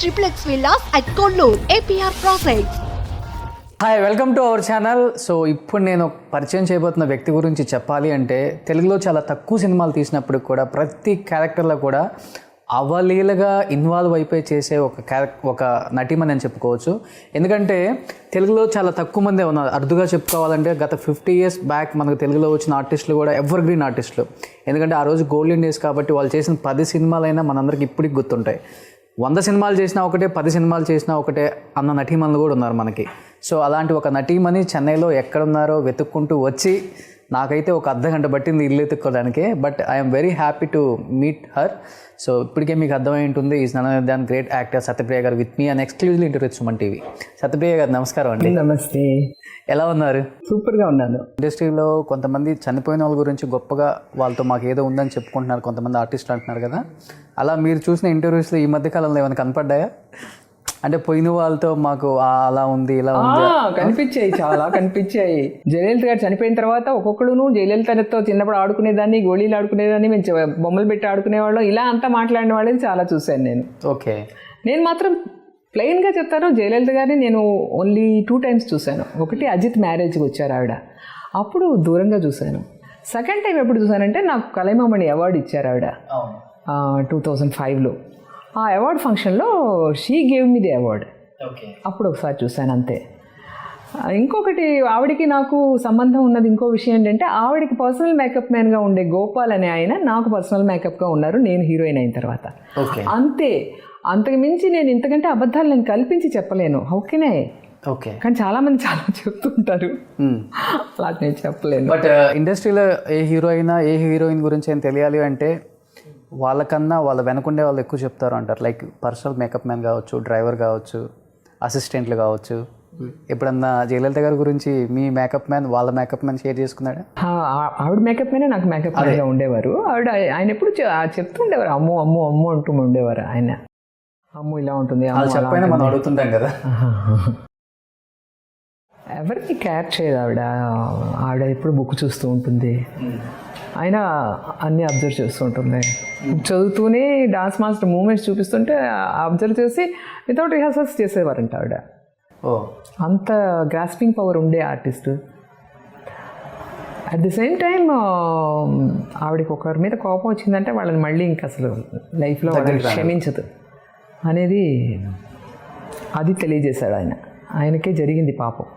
triplex villas at Kollur, APR Projects. Hi, welcome to our channel. So ఇప్పుడు నేను పరిచయం చేయబోతున్న వ్యక్తి గురించి చెప్పాలి అంటే తెలుగులో చాలా తక్కువ సినిమాలు తీసినప్పుడు కూడా ప్రతి క్యారెక్టర్లో కూడా అవలీలగా ఇన్వాల్వ్ అయిపోయి చేసే ఒక నటీమని అని చెప్పుకోవచ్చు. ఎందుకంటే తెలుగులో చాలా తక్కువ మందే ఉన్నారు. అరుదుగా చెప్పుకోవాలంటే గత 50 years బ్యాక్ మనకు తెలుగులో వచ్చిన ఆర్టిస్టులు కూడా ఎవర్ గ్రీన్ ఆర్టిస్టులు. ఎందుకంటే ఆ రోజు గోల్డెన్ డేస్ కాబట్టి వాళ్ళు చేసిన 10 సినిమాలైనా మనందరికి ఇప్పటికి గుర్తుంటాయి. 100 సినిమాలు చేసినా ఒకటే, 10 సినిమాలు చేసినా ఒకటే అన్న నటీమణులు కూడా ఉన్నారు మనకి. సో అలాంటి ఒక నటీమణి చెన్నైలో ఎక్కడున్నారో వెతుక్కుంటూ వచ్చి నాకైతే ఒక అర్ధగంట పట్టింది ఇల్లు ఎత్తుక్కోవడానికి. But I'm very happy to meet her. So ఇప్పటికే మీకు అర్థమై ఉంటుంది, is none other than great actor Satyapriya garu with me and exclusively interview Suman TV. Satyapriya garu నమస్కారం అండి. నమస్తే. ఎలా ఉన్నారు? సూపర్గా ఉన్నాను. ఇండస్ట్రీలో కొంతమంది చనిపోయిన వాళ్ళ గురించి గొప్పగా వాళ్ళతో మాకు ఏదో ఉందని చెప్పుకుంటున్నారు, కొంతమంది ఆర్టిస్టులు అంటున్నారు కదా. అలా మీరు చూసిన ఇంటర్వ్యూస్లో ఈ మధ్యకాలంలో ఏమైనా కనపడ్డాయా? అంటే పోయిన వాళ్ళతో మాకు అలా ఉంది ఇలా ఉంది కనిపించాయి, చాలా కనిపించాయి. జయలలిత గారు చనిపోయిన తర్వాత ఒక్కొక్కడును జయలలితతో చిన్నప్పుడు ఆడుకునేదాన్ని, గోళీలు ఆడుకునేదాన్ని, మేము బొమ్మలు పెట్టి ఆడుకునేవాళ్ళం, ఇలా అంతా మాట్లాడిన వాళ్ళని చాలా చూశాను నేను. ఓకే. నేను మాత్రం ప్లెయిన్గా చెప్తాను, జయలలిత గారిని నేను ఓన్లీ 2 times చూశాను. ఒకటి అజిత్ మ్యారేజ్కి వచ్చారు ఆవిడ, అప్పుడు దూరంగా చూశాను. సెకండ్ టైం ఎప్పుడు చూశానంటే నాకు కలైమామణి అవార్డు ఇచ్చారు ఆవిడ 2005లో. ఆ అవార్డ్ ఫంక్షన్లో she gave me the award. అప్పుడు ఒకసారి చూశాను అంతే. ఇంకొకటి ఆవిడికి నాకు సంబంధం ఉన్నది ఇంకో విషయం ఏంటంటే, ఆవిడకి పర్సనల్ మేకప్ మ్యాన్గా ఉండే గోపాల్ అనే ఆయన నాకు పర్సనల్ మేకప్గా ఉన్నారు నేను హీరోయిన్ అయిన తర్వాత. అంతే, అంతకు మించి నేను ఇంతకంటే అబద్ధాలు నేను కల్పించి చెప్పలేను. ఓకేనే. ఓకే. కానీ చాలామంది చాలా చెప్తుంటారు, అలా నేను చెప్పలేను. బట్ ఇండస్ట్రీలో ఏ హీరో అయినా ఏ హీరోయిన్ గురించి ఏం తెలియాలి అంటే వాళ్ళకన్నా వాళ్ళ వెనకుండే వాళ్ళు ఎక్కువ చెప్తారు అంటారు. లైక్ పర్సనల్ మేకప్ మ్యాన్ కావచ్చు, డ్రైవర్ కావచ్చు, అసిస్టెంట్లు కావచ్చు. ఎప్పుడన్నా జయలలిత గారి గురించి మీ మేకప్ మ్యాన్ వాళ్ళ మేకప్ మ్యాన్ షేర్ చేసుకున్నాడా? ఆవిడ మేకప్ మ్యానే నాకు మేకప్ మ్యాన్గా ఉండేవారు. ఆయన ఎప్పుడు చెప్తుండేవారు, అమ్మో అమ్మో అమ్మో అంటూ ఉండేవారు ఆయన. అమ్మో ఇలా ఉంటుంది, చెప్పైనా మనం అడుగుతుంటాం కదా. ఎవరికి కేర్ చేయదు ఆవిడ. ఆవిడ ఎప్పుడు బుక్ చూస్తూ ఉంటుంది, ఆయన అన్నీ అబ్జర్వ్ చేస్తూ ఉంటుంది. చదువుతూనే డాన్స్ మాస్టర్ మూమెంట్స్ చూపిస్తుంటే అబ్జర్వ్ చేసి వితౌట్ రిహార్సల్స్ చేసేవారంట ఆవిడ. అంత గ్రాస్పింగ్ పవర్ ఉండే artist. At the same time ఆవిడకి ఒకరి మీద కోపం వచ్చిందంటే వాళ్ళని మళ్ళీ ఇంక అసలు లైఫ్లో క్షమించదు అనేది అది తెలియజేశాడు ఆయన. ఆయనకే జరిగింది పాపం.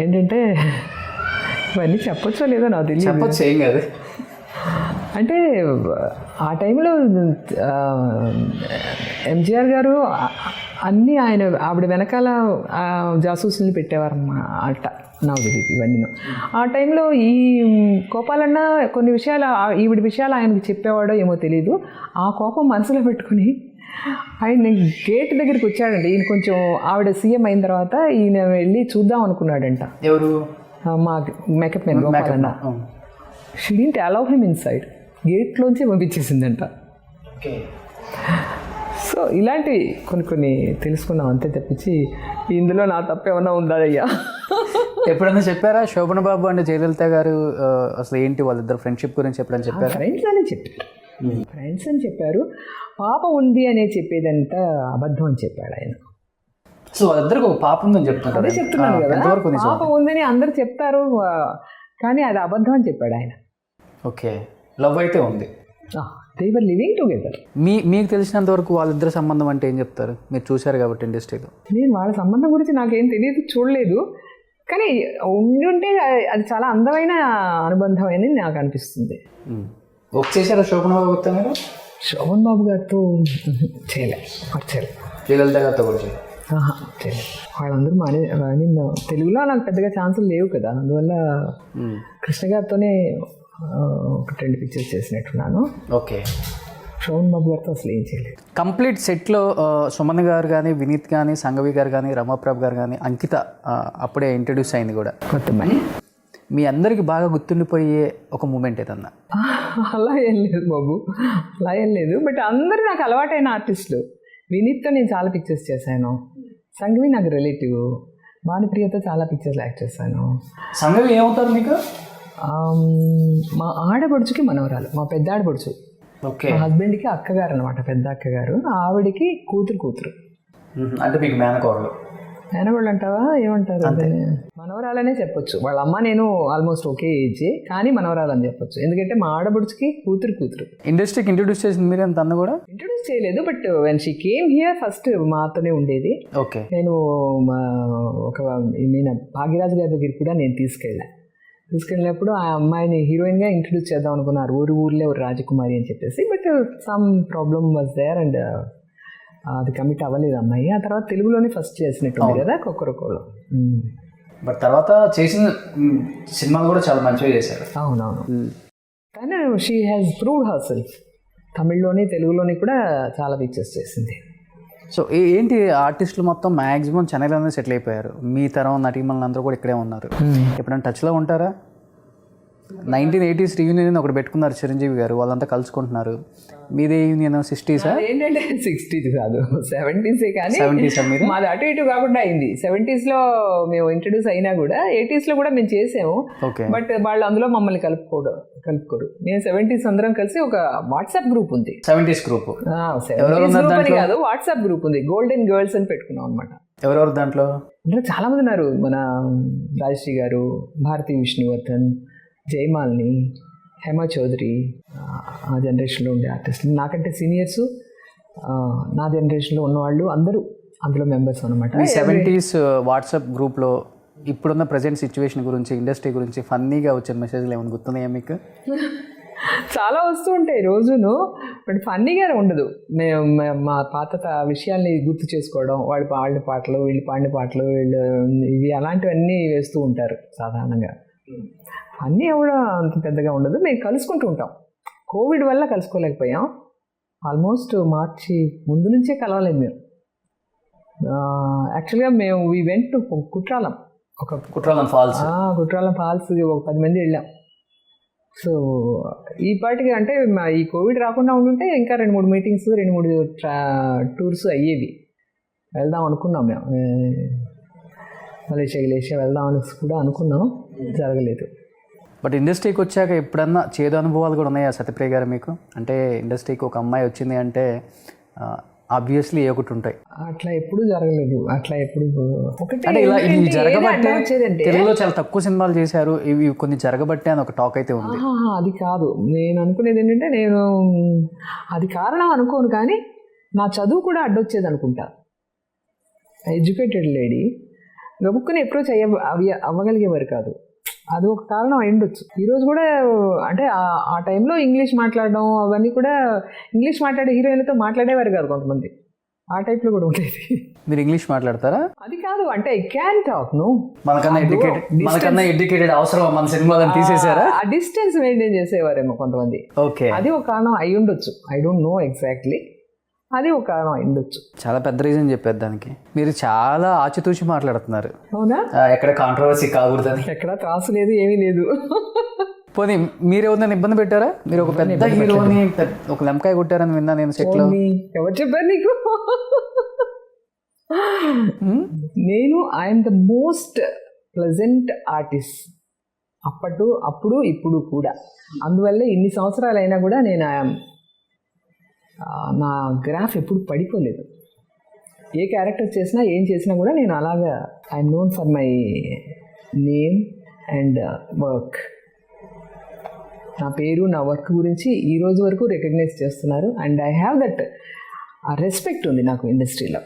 ఏంటంటే ఇవన్నీ చెప్పొచ్చో లేదో నాకు తెలియదు. అంటే ఆ టైంలో ఎంజీఆర్ గారు అన్నీ ఆవిడ వెనకాల జాసూసుల్ని పెట్టేవారు అట్ట. నాకు తెలియదు ఇవన్నీ. ఆ టైంలో ఈ కోపాలన్నా కొన్ని విషయాలు ఈవిడ విషయాలు ఆయనకి చెప్పేవాడో ఏమో తెలీదు. ఆ కోపం మనసులో పెట్టుకుని ఆయన గేట్ దగ్గరికి వచ్చాడండి. ఈయన కొంచెం ఆవిడ సీఎం అయిన తర్వాత ఈయన వెళ్ళి చూద్దాం అనుకున్నాడంట. ఎవరు? మా makeup man Gopalanna. She didn't allow him inside, గేట్లోంచి పంపించేసిందంట. సో ఇలాంటివి కొన్ని తెలుసుకున్నాం అంతే తప్పించి ఇందులో నా తప్పు ఏమన్నా ఉందా అయ్యా? ఎప్పుడన్నా చెప్పారా శోభన్ బాబు అంటే జయలలిత గారు అసలు ఏంటి వాళ్ళిద్దరు ఫ్రెండ్షిప్ గురించి ఎప్పుడైనా చెప్పారా? ఫ్రెండ్స్ అని చెప్పారు. పాప ఉంది అనే చెప్పేదంతా అబద్ధం అని చెప్పాడు ఆయన. సో వాళ్ళిద్దరికి ఒక పాప ఉందని చెప్తున్నారు. అదే చెప్తున్నాను కదా, పాప ఉందని అందరు చెప్తారు కానీ అది అబద్ధం అని చెప్పాడు ఆయన. ఓకే. లవ్ అయితే ఉంది. They were living together. మీకు తెలిసినంత వరకు వాళ్ళిద్దరు సంబంధం అంటే ఏం చెప్తారు? మీరు చూశారు కాబట్టి ఇండస్ట్రీలో. నేను వాళ్ళ సంబంధం గురించి నాకేం తెలియదు, చూడలేదు. కానీ ఉండుంటే అది చాలా అందమైన అనుబంధం అని నాకు అనిపిస్తుంది. వర్క్ చేశారా శోభన్ బాబు గారితో మీరు? శోభన్ బాబు గారితో చేయలే. జయలలిత గారితో కూడా చేయలేదు. వాళ్ళందరూ తెలుగులో నాకు పెద్దగా ఛాన్సులు లేవు కదా, అందువల్ల కృష్ణ గారితోనే ఒక 2 pictures చేసినట్టున్నాను. ఓకే. శోభన్ బాబు గారితో అసలు ఏం చేయలేదు. కంప్లీట్ సెట్లో సుమన్ గారు కానీ, వినీత్ కానీ, సంఘవి గారు కానీ, రమాప్రభ గారు కానీ, అంకిత అప్పుడే ఇంట్రడ్యూస్ అయింది కూడా కొత్తమని. మీ అందరికి బాగా గుర్తుండిపోయే ఒక మూమెంట్ ఏదన్నా? అలా ఏం లేదు బాబు, అలా ఏం లేదు. బట్ అందరూ నాకు అలవాటైన ఆర్టిస్టులు. వినీత్తో నేను చాలా పిక్చర్స్ చేశాను. సంఘవి నాకు రిలేటివ్. భానుప్రియతో చాలా పిక్చర్స్ యాక్ట్ చేశాను. సంఘవి ఏమవుతారు మీకు? మా ఆడపడుచుకి మనవరాలు, మా పెద్ద ఆడపడుచు. ఓకే. మా హస్బెండ్కి అక్కగారు అనమాట, పెద్ద అక్కగారు. ఆవిడకి కూతురు. అంటే మీకు మేనకోడలు. మేనగోళ్ళు అంటావా, ఏమంటారు, మనవరాలనే చెప్పొచ్చు. వాళ్ళ అమ్మ నేను ఆల్మోస్ట్ ఒకే ఏజ్, కానీ మనవరాలని చెప్పొచ్చు. ఎందుకంటే మా ఆడబడుచుకి కూతురు. ఇండస్ట్రీకి ఇంట్రొడ్యూస్ చేసింది మీరు అంత అన్న కూడా? ఇంట్రొడ్యూస్ చేయలేదు, but when she came here first మాతోనే ఉండేది. ఓకే. నేను ఒక భాగ్యరాజు గారి దగ్గరికి కూడా నేను తీసుకెళ్ళినప్పుడు ఆ అమ్మాయిని హీరోయిన్గా ఇంట్రొడ్యూస్ చేద్దాం అనుకున్నారు, ఊర్లే రాజకుమారి అని చెప్పేసి. But some problem was there and అది కమిట్ అవ్వలేదు అమ్మాయి. ఆ తర్వాత తెలుగులోనే ఫస్ట్ చేసినట్టుంది కదా కొక్కరొక్కలో. బట్ తర్వాత చేసిన సినిమాలు కూడా చాలా మంచిగా చేశారు. అవునవును. కానీ she has proved herself. తమిళ్లోని తెలుగులోని కూడా చాలా పిక్చర్స్ చేసింది. సో ఏంటి ఆర్టిస్టులు మొత్తం మ్యాక్సిమం చెన్నైలోనే సెటిల్ అయిపోయారు. మీ తరం నటీమణులు అందరూ కూడా ఇక్కడే ఉన్నారు. ఎప్పుడైనా టచ్లో ఉంటారా? 1980s రీయూనియన్ ఒకటి పెట్టుకున్నారు చిరంజీవి గారు, వాళ్ళంతా కలుసుకుంటున్నారు. మీదే యూనియన్ 60s? ఏంటంటే 60s కాదు, 70s. కానీ 70s మీరు? మాది అటు ఇటు కాకుండా అయింది. 70s లో మేము ఇంట్రడ్యూస్ అయినా కూడా 80s లో కూడా మేము చేసాము. బట్ వాళ్ళు అందులో మమ్మల్ని కలుపుకోరు. నేను 70s అందరం కలిసి ఒక వాట్సాప్ గ్రూప్ ఉంది. 70s గ్రూప్ కాదు, వాట్సాప్ గ్రూప్ ఉంది, గోల్డెన్ గర్ల్స్ అని పెట్టుకున్నాం అనమాట. ఎవరెవరు దాంట్లో? చాలా మంది ఉన్నారు. మన రాజశ్రీ గారు, భారతీ విష్ణువర్ధన్, జయమాలిని, హేమ చౌదరి, ఆ జనరేషన్లో ఉండే ఆర్టిస్టులు, నాకంటే సీనియర్స్, నా జనరేషన్లో ఉన్నవాళ్ళు అందరూ అందులో మెంబర్స్ అనమాట. 70s వాట్సాప్ గ్రూప్లో ఇప్పుడున్న ప్రజెంట్ సిచ్యువేషన్ గురించి, ఇండస్ట్రీ గురించి ఫన్నీగా వచ్చిన మెసేజ్లు ఏమైనా గుర్తున్నాయా మీకు? చాలా వస్తూ ఉంటాయి రోజును, బట్ ఫన్నీగా ఉండదు. మేము మా పాత విషయాల్ని గుర్తు చేసుకోవడం, వాళ్ళు పాడిన పాటలు, వీళ్ళు పాడిన పాటలు, ఇవి అలాంటివన్నీ వేస్తూ ఉంటారు సాధారణంగా. అన్నీ కూడా అంత పెద్దగా ఉండదు. మేము కలుసుకుంటూ ఉంటాం. కోవిడ్ వల్ల కలుసుకోలేకపోయాం. ఆల్మోస్ట్ మార్చి ముందు నుంచే కలవలేదు మేము. యాక్చువల్గా మేము we went to Courtallam falls ఒక 10 మంది వెళ్ళాం. సో ఈ పాటికి అంటే ఈ కోవిడ్ రాకుండా ఉండుంటే ఇంకా 2-3 మీటింగ్స్, 2-3 టూర్స్ అయ్యేవి. వెళ్దాం అనుకున్నాం మేము, మలేషియా వెళ్దాం అని కూడా అనుకున్నాం, జరగలేదు. బట్ ఇండస్ట్రీకి వచ్చాక ఎప్పుడన్నా చేదు అనుభవాలు కూడా ఉన్నాయా సత్యప్రియ గారు మీకు? అంటే ఇండస్ట్రీకి ఒక అమ్మాయి వచ్చింది అంటే ఆబ్వియస్లీ ఒకటి ఉంటాయి. అట్లా ఎప్పుడు జరగలేదు. అంటే ఇలా ఇవి జరగబట్టే తెలుగులో చాలా తక్కువ సినిమాలు చేశారు, ఇవి కొన్ని జరగబట్టే అని ఒక టాక్ అయితే ఉంది. అది కాదు నేను అనుకునేది. ఏంటంటే నేను అది కారణం అనుకోను, కానీ నా చదువు కూడా అడ్డొచ్చేది అనుకుంటా. ఎడ్యుకేటెడ్ లేడీ గబుక్కుని అప్రోచ్ అవ్వగలిగేవారు కాదు. అది ఒక కారణం అయ్యుండొచ్చు. ఈరోజు కూడా అంటే ఆ టైంలో ఇంగ్లీష్ మాట్లాడడం అవన్నీ కూడా, ఇంగ్లీష్ మాట్లాడే హీరోయిన్లతో మాట్లాడేవారు కాదు కొంతమంది. ఆ టైప్లో కూడా ఉండేది. మీరు ఇంగ్లీష్ మాట్లాడతారా? అది కాదు, అంటే ఐ క్యాన్ టాక్. నో, మనకన్నా ఎడ్యుకేటెడ్ అవసరం మన సినిమాలను తీసేసారా? ఆ డిస్టెన్స్ మెయింటైన్ చేసేవారేమో కొంతమంది. ఓకే, అది ఒక కారణం అయ్యుండొచ్చు. ఐ డోంట్ నో ఎగ్జాక్ట్లీ, అది ఒక కారణం అయ్యుండొచ్చు. చాలా పెద్ద రీజన్ చెప్పారు దానికి. మీరు చాలా ఆచితూచి మాట్లాడుతున్నారు. అవునా? ఎక్కడ కాంట్రవర్సీ కాకూడదని. ఎక్కడ త్రాసు లేదు, ఏమీ లేదు. పోనీ మీరు ఎవరినైనా ఇబ్బంది పెట్టారా? మీరు ఒక పెద్ద హీరోని ఒక లెంకాయ కొట్టారని విన్నా నేను సెట్లో. ఎవరు చెప్పారు నీకు? నేను I'm the most pleasant artist, అప్పుడు ఇప్పుడు కూడా. అందువల్ల ఇన్ని సంవత్సరాలు అయినా కూడా నేను నా గ్రాఫ్ ఎప్పుడు పడిపోలేదు. ఏ క్యారెక్టర్ చేసినా ఏం చేసినా కూడా నేను అలాగా I'm known for my name and work. నా పేరు, నా వర్క్ గురించి ఈ రోజు వరకు రికగ్నైజ్ చేస్తున్నారు. And I have that respect ఉంది నాకు ఇండస్ట్రీలో.